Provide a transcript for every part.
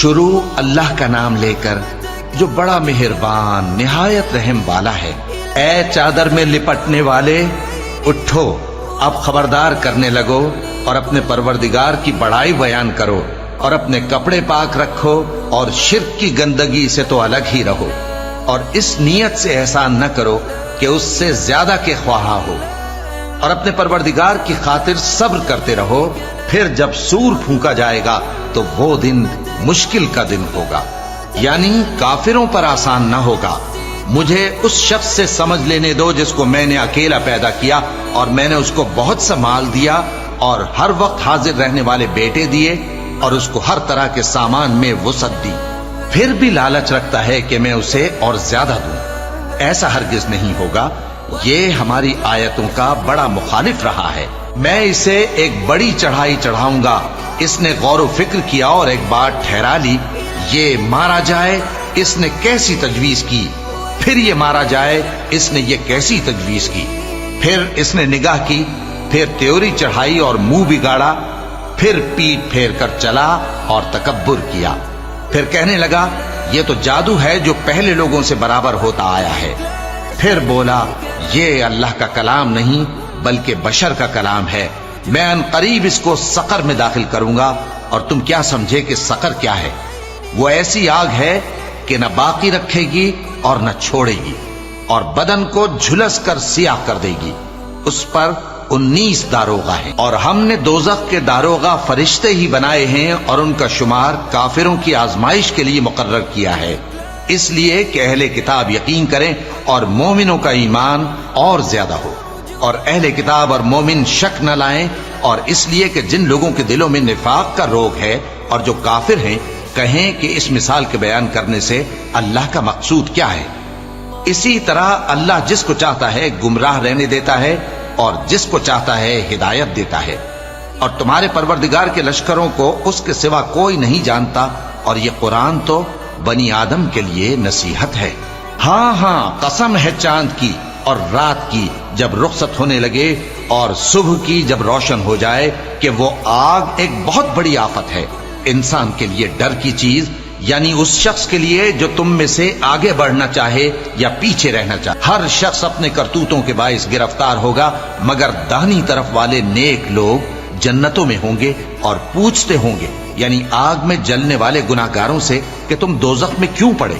شروع اللہ کا نام لے کر جو بڑا مہربان نہایت رحم والا ہے۔ اے چادر میں لپٹنے والے، اٹھو، اب خبردار کرنے لگو اور اپنے پروردگار کی بڑائی بیان کرو، اور اپنے کپڑے پاک رکھو اور شرک کی گندگی سے تو الگ ہی رہو، اور اس نیت سے احسان نہ کرو کہ اس سے زیادہ کے خواہاں ہو، اور اپنے پروردگار کی خاطر صبر کرتے رہو۔ پھر جب سور پھونکا جائے گا تو وہ دن مشکل کا دن ہوگا، یعنی کافروں پر آسان نہ ہوگا۔ مجھے اس شخص سے سمجھ لینے دو جس کو میں نے اکیلا پیدا کیا، اور میں نے اس کو بہت سا مال دیا اور ہر وقت حاضر رہنے والے بیٹے دیے، اور اس کو ہر طرح کے سامان میں وسعت دی، پھر بھی لالچ رکھتا ہے کہ میں اسے اور زیادہ دوں۔ ایسا ہرگز نہیں ہوگا، یہ ہماری آیتوں کا بڑا مخالف رہا ہے۔ میں اسے ایک بڑی چڑھائی چڑھاؤں گا۔ اس نے غور و فکر کیا اور ایک بات ٹھہرا لی، یہ مارا جائے، اس نے کیسی تجویز کی، پھر یہ مارا جائے، اس نے یہ کیسی تجویز کی۔ پھر اس نے نگاہ کی، پھر تیوری چڑھائی اور منہ بگاڑا، پھر پیٹ پھیر کر چلا اور تکبر کیا، پھر کہنے لگا یہ تو جادو ہے جو پہلے لوگوں سے برابر ہوتا آیا ہے۔ پھر بولا یہ اللہ کا کلام نہیں بلکہ بشر کا کلام ہے، میں ان قریب اس کو سقر میں داخل کروں گا، اور تم کیا سمجھے کہ سقر کیا ہے؟ وہ ایسی آگ ہے کہ نہ باقی رکھے گی اور نہ چھوڑے گی، اور بدن کو جھلس کر سیاہ کر دے گی۔ اس پر 19 داروغہ ہیں، اور ہم نے دوزخ کے داروغہ فرشتے ہی بنائے ہیں، اور ان کا شمار کافروں کی آزمائش کے لیے مقرر کیا ہے، اس لیے کہ اہل کتاب یقین کریں اور مومنوں کا ایمان اور زیادہ ہو، اور اہل کتاب اور مومن شک نہ لائیں، اور اس لیے کہ جن لوگوں کے دلوں میں نفاق کا روگ ہے اور جو کافر ہیں کہیں کہ اس مثال کے بیان کرنے سے اللہ کا مقصود کیا ہے۔ اسی طرح اللہ جس کو چاہتا ہے گمراہ رہنے دیتا ہے اور جس کو چاہتا ہے ہدایت دیتا ہے، اور تمہارے پروردگار کے لشکروں کو اس کے سوا کوئی نہیں جانتا، اور یہ قرآن تو بنی آدم کے لیے نصیحت ہے۔ ہاں ہاں، قسم ہے چاند کی اور رات کی جب رخصت ہونے لگے، اور صبح کی جب روشن ہو جائے، کہ وہ آگ ایک بہت بڑی آفت ہے، انسان کے لیے ڈر کی چیز، یعنی اس شخص کے لیے جو تم میں سے آگے بڑھنا چاہے یا پیچھے رہنا چاہے۔ ہر شخص اپنے کرتوتوں کے باعث گرفتار ہوگا، مگر داہنی طرف والے نیک لوگ جنتوں میں ہوں گے اور پوچھتے ہوں گے، یعنی آگ میں جلنے والے گناہگاروں سے کہ تم دوزخ میں کیوں پڑے؟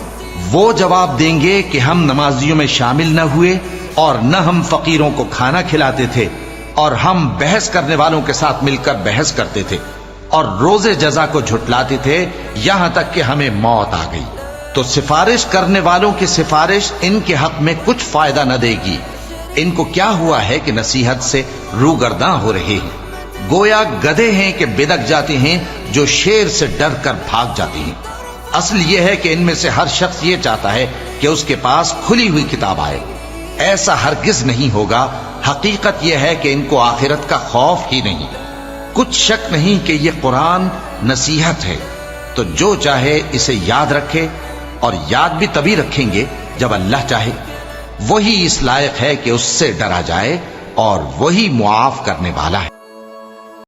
وہ جواب دیں گے کہ ہم نمازیوں میں شامل نہ ہوئے، اور نہ ہم فقیروں کو کھانا کھلاتے تھے، اور ہم بحث کرنے والوں کے ساتھ مل کر بحث کرتے تھے، اور روز جزا کو جھٹلاتے تھے، یہاں تک کہ ہمیں موت آ گئی۔ تو سفارش کرنے والوں کی سفارش ان کے حق میں کچھ فائدہ نہ دے گی۔ ان کو کیا ہوا ہے کہ نصیحت سے روگرداں ہو رہے ہیں، گویا گدھے ہیں کہ بدک جاتے ہیں جو شیر سے ڈر کر بھاگ جاتے ہیں۔ اصل یہ ہے کہ ان میں سے ہر شخص یہ چاہتا ہے کہ اس کے پاس کھلی ہوئی کتاب آئے، ایسا ہرگز نہیں ہوگا۔ حقیقت یہ ہے کہ ان کو آخرت کا خوف ہی نہیں۔ کچھ شک نہیں کہ یہ قرآن نصیحت ہے، تو جو چاہے اسے یاد رکھے، اور یاد بھی تبھی رکھیں گے جب اللہ چاہے۔ وہی اس لائق ہے کہ اس سے ڈرا جائے، اور وہی معاف کرنے والا ہے۔